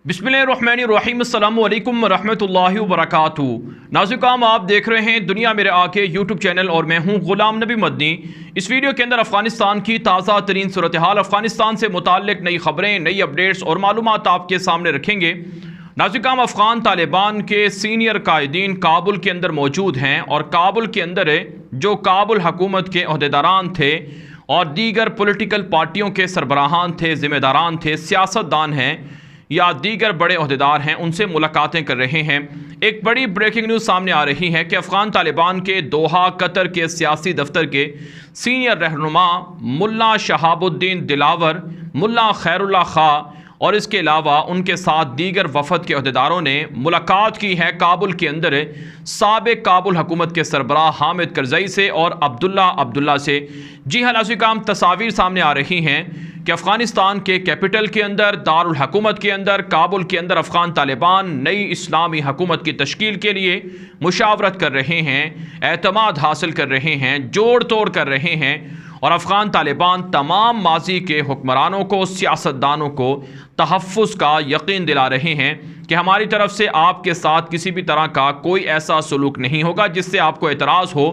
बिस्मिल्लाहिर्रहमानिर्रहीम अस्सलामु अलैकुम रहमतुल्लाहि व बरकातुहू। नाज़िकाम, आप देख रहे हैं दुनिया मेरे आके यूट्यूब चैनल और मैं हूं ग़ुलाम नबी मदनी। इस वीडियो के अंदर अफ़गानिस्तान की ताज़ा तरीन सूरत हाल, अफ़गानिस्तान से मुताल्लिक़ नई खबरें, नई अपडेट्स और मालूमात आपके सामने रखेंगे। नाज़िकाम, अफ़गान तालिबान के सीनियर कायदीन काबुल के अंदर मौजूद हैं और काबुल के अंदर जो काबुल हुकूमत के अहदेदारान थे और दीगर पॉलिटिकल पार्टियों के सरबराहान थे, ज़िम्मेदारान थे, सियासतदान हैं या दीगर बड़े अहदेदार हैं, उनसे मुलाकातें कर रहे हैं। एक बड़ी ब्रेकिंग न्यूज़ सामने आ रही है कि अफ़गान तालिबान के दोहा कतर के सियासी दफ्तर के सीनियर रहनुमा मुल्ला शहाबुद्दीन दिलावर, मुल्ला खैरुल्लाह खां और इसके अलावा उनके साथ दीगर वफद के अहदेदारों ने मुलाकात की है काबुल के अंदर साबिक काबुल हुकूमत के सरबराह हामिद करज़ई से और अब्दुल्ला से। जी हाँ नाज़िकाम, तस्वीर सामने आ रही हैं कि अफ़गानिस्तान के कैपिटल के अंदर, दारुल हुकूमत के अंदर, काबुल के अंदर अफ़गान तालिबान नई इस्लामी हुकूमत की तश्कील के लिए मुशावरत कर रहे हैं, एतमाद हासिल कर रहे हैं, जोड़ तोड़ कर रहे हैं और अफ़गान तालिबान तमाम माजी के हुक्मरानों को, सियासतदानों को तहफ़्फ़ुज़ का यकीन दिला रहे हैं कि हमारी तरफ से आपके साथ किसी भी तरह का कोई ऐसा सलूक नहीं होगा जिससे आपको एतराज़ हो।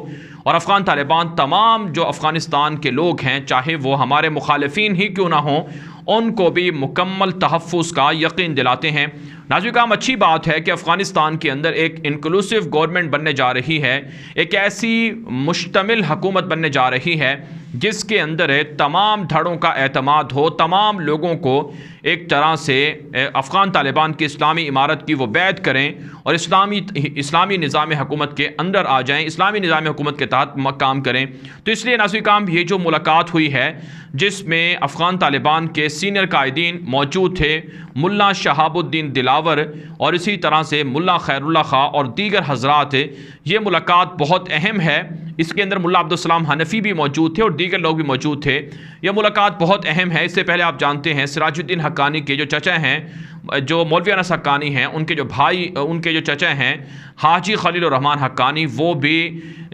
और अफ़गान तालिबान तमाम जो अफ़गानिस्तान के लोग हैं, चाहे वो हमारे मुखालिफिन ही क्यों ना हों, उनको भी मुकम्मल तहफ़्फ़ुज़ का यकीन दिलाते हैं। नाज़िकाम, अच्छी बात है कि अफ़गानिस्तान के अंदर एक इंक्लूसिव गवर्नमेंट बनने जा रही है, एक ऐसी मुश्तमिल हुकूमत बनने जा रही है जिसके अंदर तमाम धड़ों का एतमाद हो, तमाम लोगों को एक तरह से अफ़गान तालिबान की इस्लामी इमारत की वो बैत करें और इस्लामी निज़ाम हुकूमत के अंदर आ जाएं, इस्लामी निज़ाम हुकूमत के तहत काम करें। तो इसलिए नाज़िकाम, ये जो मुलाकात हुई है जिसमें अफ़गान तालिबान के सीनियर कायदीन मौजूद थे, मुल्ला शहाबुद्दीन दिलावर और इसी तरह से मुल्ला खैरुल्लाह खां और दीगर हज़रात, ये मुलाकात बहुत अहम है। इसके अंदर मुल्ला अब्दुल हनफी भी मौजूद थे और दीगर लोग भी मौजूद थे। यह मुलाकात बहुत अहम है। इससे पहले आप जानते हैं सिराजुद्दीन हक्कानी के जो चचा हैं, जो मौलवी अनस हक्कानी हैं, उनके जो भाई, उनके जो चचा हैं हाजी खलीलुर रहमान हक्कानी, वो भी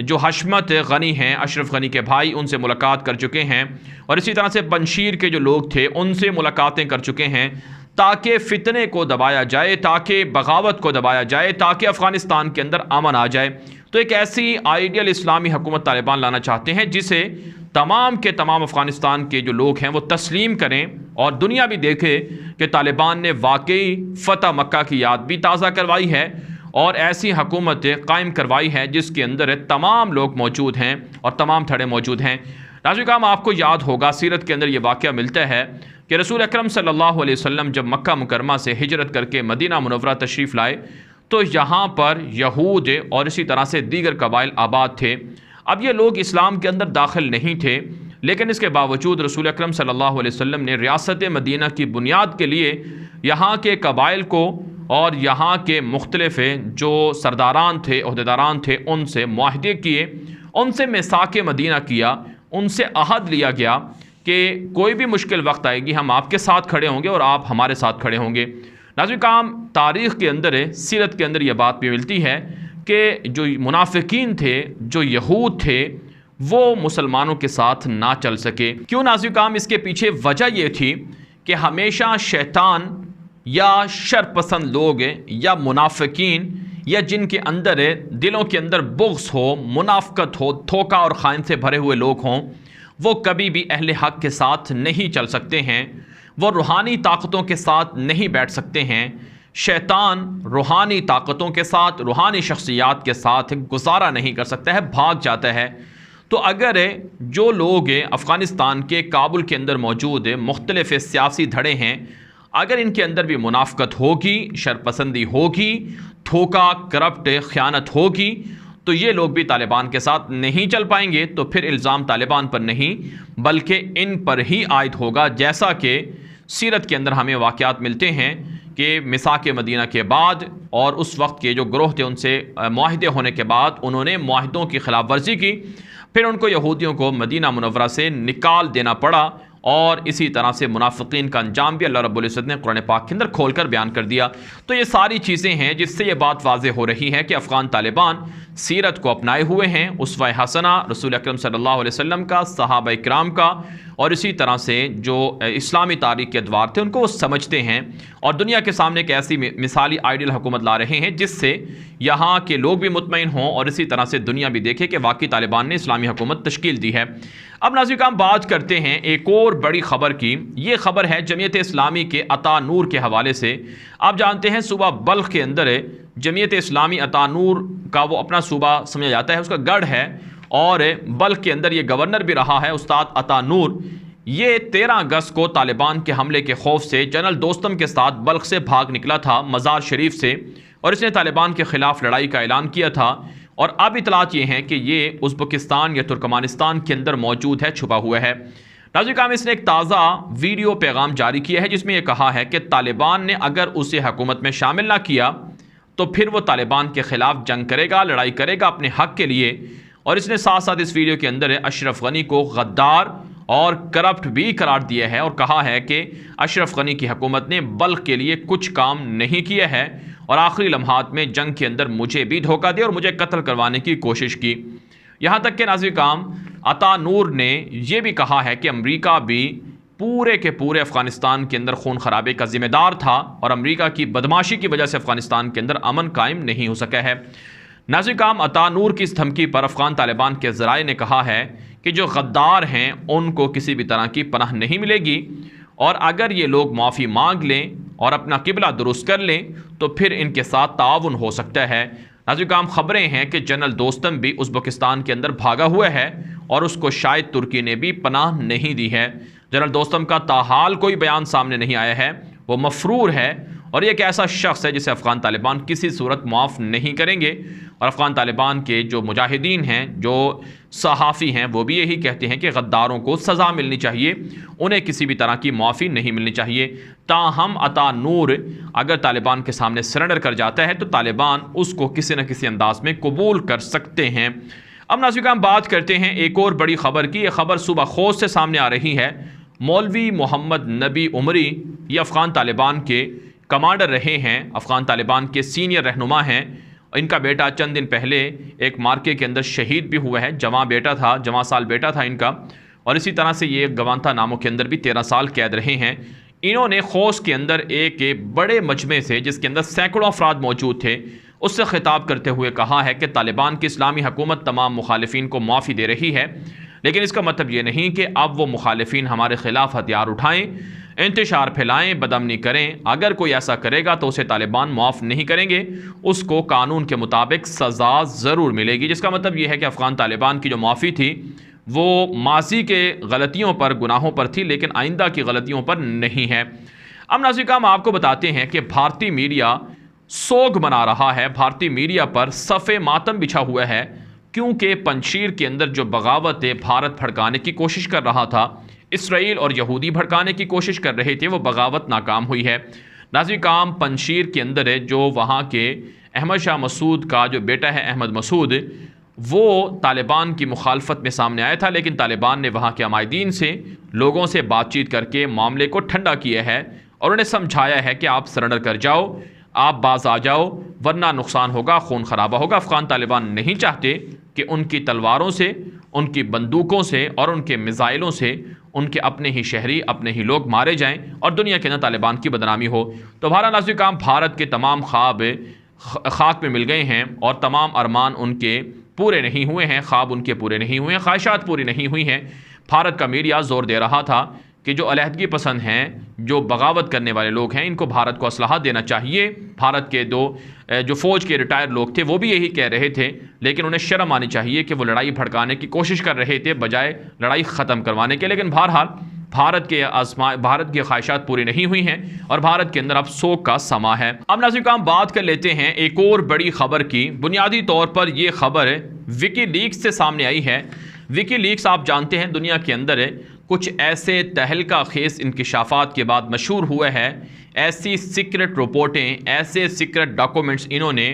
जो हशमत गनी हैं, अशरफ गनी के भाई, उनसे मुलाकात कर चुके हैं। और इसी तरह से पंशीर के जो लोग थे उनसे मुलाकातें कर चुके हैं ताकि फ़ितने को दबाया जाए, ताकि बगावत को दबाया जाए, ताकि अफ़गानिस्तान के अंदर अमन आ जाए। तो एक ऐसी आइडियल इस्लामी हुकूमत तालिबान लाना चाहते हैं जिसे तमाम के तमाम अफ़गानिस्तान के जो लोग हैं वो तस्लीम करें और दुनिया भी देखे कि तालिबान ने वाकई फ़तह मक्का की याद भी ताज़ा करवाई है और ऐसी हुकूमत कायम करवाई है जिसके अंदर तमाम लोग मौजूद हैं और तमाम थड़े मौजूद हैं। नाज़िकाम, आपको याद होगा सीरत के अंदर ये वाक़या मिलता है कि रसूल अकरम सल्लल्लाहु अलैहि वसल्लम जब मक्का मुकरमा से हिजरत करके मदीना मुनव्वरा तशरीफ़ लाए तो यहाँ पर यहूद और इसी तरह से दीगर कबाइल आबाद थे। अब ये लोग इस्लाम के अंदर दाखिल नहीं थे, लेकिन इसके बावजूद रसूल अकरम सल्लल्लाहु अलैहि वसल्लम ने रियासत मदीना की बुनियाद के लिए यहाँ के कबाइल को और यहाँ के मुख्तलिफ जो सरदारान थे, अहदेदारान थे, उनसे मुआहदे किए, उनसे मिसाक मदीना किया, उनसे अहद लिया गया कि कोई भी मुश्किल वक्त आएगी हम आपके साथ खड़े होंगे और आप हमारे साथ खड़े होंगे। नाज़िकाम, तारीख़ के अंदर, सीरत के अंदर यह बात भी मिलती है कि जो मुनाफिकीन थे, जो यहूद थे, वो मुसलमानों के साथ ना चल सके। क्यों नाज़िकाम? इसके पीछे वजह यह थी कि हमेशा शैतान या शरपसंद लोग या मुनाफिकीन या जिनके अंदर दिलों के अंदर बुग़्ज़ हो, मुनाफ़कत हो, धोखा और ख़ाइन से भरे हुए लोग हों, वो कभी भी अहले हक़ के साथ नहीं चल सकते हैं, वो रूहानी ताकतों के साथ नहीं बैठ सकते हैं। शैतान रूहानी ताकतों के साथ, रूहानी शख्सियात के साथ गुजारा नहीं कर सकता है, भाग जाता है। तो अगर जो लोग अफ़गानिस्तान के काबुल के अंदर मौजूद मुख्तलिफ सियासी धड़े हैं, अगर इनके अंदर भी मुनाफ़कत होगी, शरपसंदी होगी, धोखा, करप्ट, ख़यानत होगी, तो ये लोग भी तालिबान के साथ नहीं चल पाएंगे। तो फिर इल्ज़ाम तालिबान पर नहीं बल्कि इन पर ही आयद होगा, जैसा कि सीरत के अंदर हमें वाक़यात मिलते हैं कि मिसाक मदीना के बाद और उस वक्त के जो ग्रोह थे उनसे मुआहदे होने के बाद उन्होंने मुआहदों की खिलाफ वर्जी की, फिर उनको यहूदियों को मदीना मुनव्वरा से निकाल देना पड़ा और इसी तरह से मुनाफिकीन का अंजाम भी अल्लाह रब्बुल इज़्ज़त ने कुरान पाक के अंदर खोल कर बयान कर दिया। तो ये सारी चीज़ें हैं जिससे ये बात वाज़ेह हो रही है कि अफ़गान तालिबान सीरत को अपनाए हुए हैं, उसवा हसना रसूल अकरम सल्लल्लाहु अलैहि वसल्लम का, सहाबा इकराम का, और इसी तरह से जो इस्लामी तारीख के अदवार थे उनको वो समझते हैं और दुनिया के सामने एक ऐसी मिसाली आइडियल हुकूमत ला रहे हैं जिससे यहाँ के लोग भी मुतमईन हों और इसी तरह से दुनिया भी देखे कि वाकई तालिबान ने इस्लामी हुकूमत तश्कील दी है। अब नाज़रीन हम बात करते हैं एक और बड़ी ख़बर की। ये ख़बर है जमीयत इस्लामी के अता नूर के हवाले से। आप जानते हैं सूबा बल्ख के अंदर जमीयत इस्लामी अता नूर का वो अपना सूबा समझा जाता है, उसका गढ़ है और बल्ख के अंदर ये गवर्नर भी रहा है उस्ताद अता नूर। ये 13 अगस्त को तालिबान के हमले के खौफ से जनरल दोस्तम के साथ बल्ख से भाग निकला था मज़ार शरीफ से और इसने तालिबान के ख़िलाफ़ लड़ाई का ऐलान किया था। और अब इतलात ये हैं कि ये उज़्बेकिस्तान या तुर्कमानिस्तान के अंदर मौजूद है, छुपा हुआ है। नाज़रीन इसने एक ताज़ा वीडियो पैगाम जारी किया है जिसमें यह कहा है कि तालिबान ने अगर उसे हुकूमत में शामिल ना किया तो फिर वो तालिबान के ख़िलाफ़ जंग करेगा, लड़ाई करेगा अपने हक़ के लिए। और इसने साथ साथ इस वीडियो के अंदर अशरफ गनी को गद्दार और करप्ट भी करार दिया है और कहा है कि अशरफ गनी की हुकूमत ने बल्ख के लिए कुछ काम नहीं किया है और आखिरी लम्हात में जंग के अंदर मुझे भी धोखा दिया और मुझे कत्ल करवाने की कोशिश की। यहाँ तक कि नाज़रीन अता नूर ने यह भी कहा है कि अमरीका भी पूरे के पूरे अफ़गानिस्तान के अंदर खून खराबे का ज़िम्मेदार था और अमरीका की बदमाशी की वजह से अफ़गानिस्तान के अंदर अमन कायम नहीं हो सका है। नाज़रीन अता नूर की इस धमकी पर अफ़गान तालिबान के ज़राए ने कहा है कि जो गद्दार हैं उनको किसी भी तरह की पनाह नहीं मिलेगी और अगर ये लोग माफ़ी मांग लें और अपना किबला दुरुस्त कर लें तो फिर इनके साथ ताउन हो सकता है। नाज़रीन ख़बरें हैं कि जनरल दोस्तम भी उज़्बेकिस्तान के अंदर भागा हुआ है और उसको शायद तुर्की ने भी पनाह नहीं दी है। जनरल दोस्तम का ताहाल कोई बयान सामने नहीं आया है, वो मफरूर है और एक ऐसा शख्स है जिसे अफ़गान तालिबान किसी सूरत माफ़ नहीं करेंगे। और अफ़गान तालिबान के जो मुजाहिदीन हैं, जो सहाफ़ी हैं, वो भी यही कहते हैं कि गद्दारों को सज़ा मिलनी चाहिए, उन्हें किसी भी तरह की माफ़ी नहीं मिलनी चाहिए। ताहम अता नूर अगर तालिबान के सामने सरेंडर कर जाता है तो तालिबान उसको किसी न किसी अंदाज में कबूल कर सकते हैं। अब नाज़रीन हम बात करते हैं एक और बड़ी ख़बर की। यह ख़बर सुबह खोज से सामने आ रही है। मौलवी मोहम्मद नबी उमरी ये अफ़गान तालिबान के कमांडर रहे हैं, अफ़गान तालिबान के सीनियर रहनुमा हैं। इनका बेटा चंद दिन पहले एक मार्के के अंदर शहीद भी हुआ है, जवां साल बेटा था इनका। और इसी तरह से ये गवांता नामों के अंदर भी 13 साल कैद रहे हैं। इन्होंने खोस के अंदर एक बड़े मजमे से जिसके अंदर सैकड़ों अफराद मौजूद थे उससे खिताब करते हुए कहा है कि तालिबान की इस्लामी हुकूमत तमाम मुखालिफिन को माफ़ी दे रही है, लेकिन इसका मतलब ये नहीं कि अब वो मुखालिफिन हमारे ख़िलाफ़ हथियार उठाएं, इंतशार फैलाएं, बदअमनी करें। अगर कोई ऐसा करेगा तो उसे तालिबान माफ़ नहीं करेंगे, उसको कानून के मुताबिक सज़ा ज़रूर मिलेगी। जिसका मतलब ये है कि अफ़गान तालिबान की जो माफ़ी थी वो माजी के गलतियों पर, गुनाहों पर थी, लेकिन आइंदा की गलतियों पर नहीं है। अब नाज़रीन हम आपको बताते हैं कि भारतीय मीडिया सोग मना रहा है, भारतीय मीडिया पर सफ़े मातम बिछा हुआ है, क्योंकि पंजशीर के अंदर जो बगावत भारत भड़काने की कोशिश कर रहा था, इसराइल और यहूदी भड़काने की कोशिश कर रहे थे, वो बगावत नाकाम हुई है। नाज़रीन काम पंजशीर के अंदर जो वहाँ के अहमद शाह मसूद का जो बेटा है अहमद मसूद, वो तालिबान की मुखालफत में सामने आया था, लेकिन तालिबान ने वहाँ के अमायदीन से, लोगों से बातचीत करके मामले को ठंडा किया है और उन्हें समझाया है कि आप सरेंडर कर जाओ, आप बाज आ जाओ, वरना नुकसान होगा, खून खराबा होगा। अफ़गान तालिबान नहीं चाहते कि उनकी तलवारों से, उनकी बंदूकों से और उनके मिज़ाइलों से उनके अपने ही शहरी, अपने ही लोग मारे जाएं और दुनिया के अंदर तालिबान की बदनामी हो। तो नाज़रीन काम भारत के तमाम ख्वाब खाक में मिल गए हैं और तमाम अरमान उनके पूरे नहीं हुए हैं, ख्वाब उनके पूरे नहीं हुए हैं, ख्वाहिशात पूरी नहीं हुई हैं। भारत का मीडिया ज़ोर दे रहा था कि जो अलहदगी पसंद हैं, जो बगावत करने वाले लोग हैं, इनको भारत को असलहा देना चाहिए। भारत के जो फ़ौज के रिटायर्ड लोग थे वो भी यही कह रहे थे, लेकिन उन्हें शर्म आनी चाहिए कि वो लड़ाई भड़काने की कोशिश कर रहे थे बजाय लड़ाई ख़त्म करवाने के। लेकिन बहरहाल भारत की ख्वाहिशात पूरी नहीं हुई हैं और भारत के अंदर अब सोग का समा है। अब नाज़रीन हम बात कर लेते हैं एक और बड़ी ख़बर की। बुनियादी तौर पर यह ख़बर विकीलीक्स से सामने आई है। विकीलीक्स आप जानते हैं दुनिया के अंदर कुछ ऐसे तहलका खेस इंकिशाफात के बाद मशहूर हुआ है। ऐसी सीक्रेट रिपोर्टें, ऐसे सीक्रेट डॉक्यूमेंट्स इन्होंने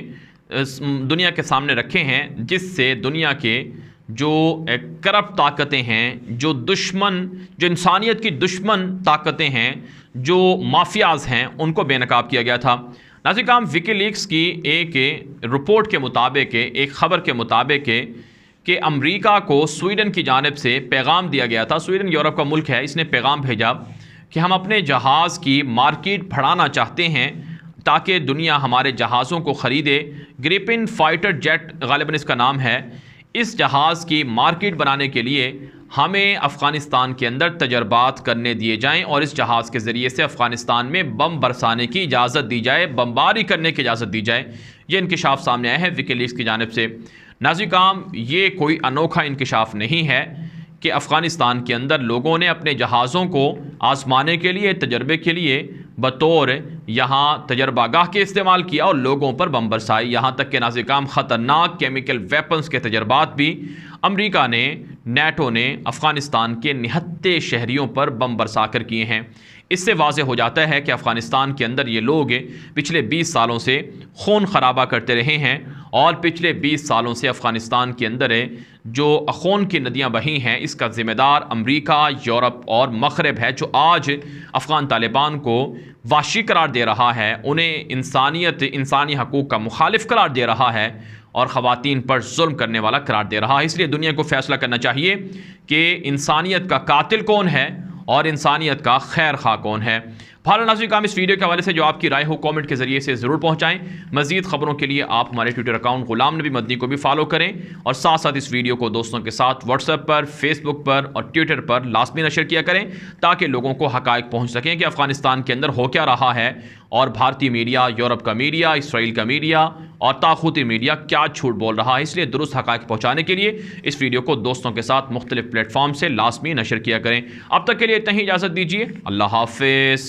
दुनिया के सामने रखे हैं जिससे दुनिया के जो करप्ट ताकतें हैं, जो इंसानियत की दुश्मन ताकतें हैं, जो माफियाज हैं उनको बेनकाब किया गया था। नाज़रीन, विकीलीक्स की एक रिपोर्ट के मुताबिक, एक ख़बर के मुताबिक कि अमेरिका को स्वीडन की जानिब से पैगाम दिया गया था। स्वीडन यूरोप का मुल्क है, इसने पैगाम भेजा कि हम अपने जहाज़ की मार्केट बढ़ाना चाहते हैं ताकि दुनिया हमारे जहाज़ों को ख़रीदे। ग्रिपेन फाइटर जेट गालिबन इसका नाम है। इस जहाज़ की मार्केट बनाने के लिए हमें अफ़गानिस्तान के अंदर तजर्बात करने दिए जाएं और इस जहाज़ के ज़रिए से अफ़गानिस्तान में बम बरसाने की इजाज़त दी जाए, बमबारी करने की इजाज़त दी जाए। ये इंकिशाफ सामने आया है विकीलीक्स की जानिब से। नाज़रीन, ये कोई अनोखा इंकिशाफ नहीं है कि अफ़गानिस्तान के अंदर लोगों ने अपने जहाज़ों को आज़माने के लिए, तजर्बे के लिए बतौर यहाँ तजर्बागाह के इस्तेमाल किया और लोगों पर बम बरसाए। यहाँ तक कि नाज़रीन, ख़तरनाक केमिकल वेपन्स के तजर्बात भी अमेरिका ने, नेटो ने अफ़गानिस्तान के निहत्ते शहरियों पर बम बरसा कर किए हैं। इससे वाज़ेह हो जाता है कि अफ़गानिस्तान के अंदर ये लोग पिछले 20 सालों से खून खराबा करते रहे हैं और पिछले 20 सालों से अफ़गानिस्तान के अंदर जो खून की नदियां बही हैं, इसका ज़िम्मेदार अमेरिका, यूरोप और मग़रिब है, जो आज अफ़गान तालिबान को वाशी करार दे रहा है, उन्हें इंसानी हकूक़ का मुखालिफ करार दे रहा है और ख़वातीन पर जुल्म करने वाला करार दे रहा है। इसलिए दुनिया को फ़ैसला करना चाहिए कि इंसानियत का कातिल कौन है और इंसानियत का खैर खा कौन है। भाला नाज़रीन, इस वीडियो के हवाले से जो आपकी राय हो कमेंट के ज़रिए से ज़रूर पहुँचाएँ। मज़ीद ख़बरों के लिए आप हमारे ट्विटर अकाउंट ग़ुलाम नबी मदनी को भी फॉलो करें और साथ साथ इस वीडियो को दोस्तों के साथ व्हाट्सएप पर, फेसबुक पर और ट्विटर पर लाज़मी नशर किया करें ताकि लोगों को हक़ाइक़ पहुँच सकें कि अफ़गानिस्तान के अंदर हो क्या रहा है और भारतीय मीडिया, यूरोप का मीडिया, इसराइल का मीडिया और ताक़ूती मीडिया क्या झूठ बोल रहा है। इसलिए दुरुस्त हक़ाइक़ पहुँचाने के लिए इस वीडियो को दोस्तों के साथ मुख्तलिफ़ प्लेटफॉर्म से लाज़मी नशर किया करें। अब तक के लिए इतना ही, इजाज़त दीजिए। अल्लाह हाफ़िज़।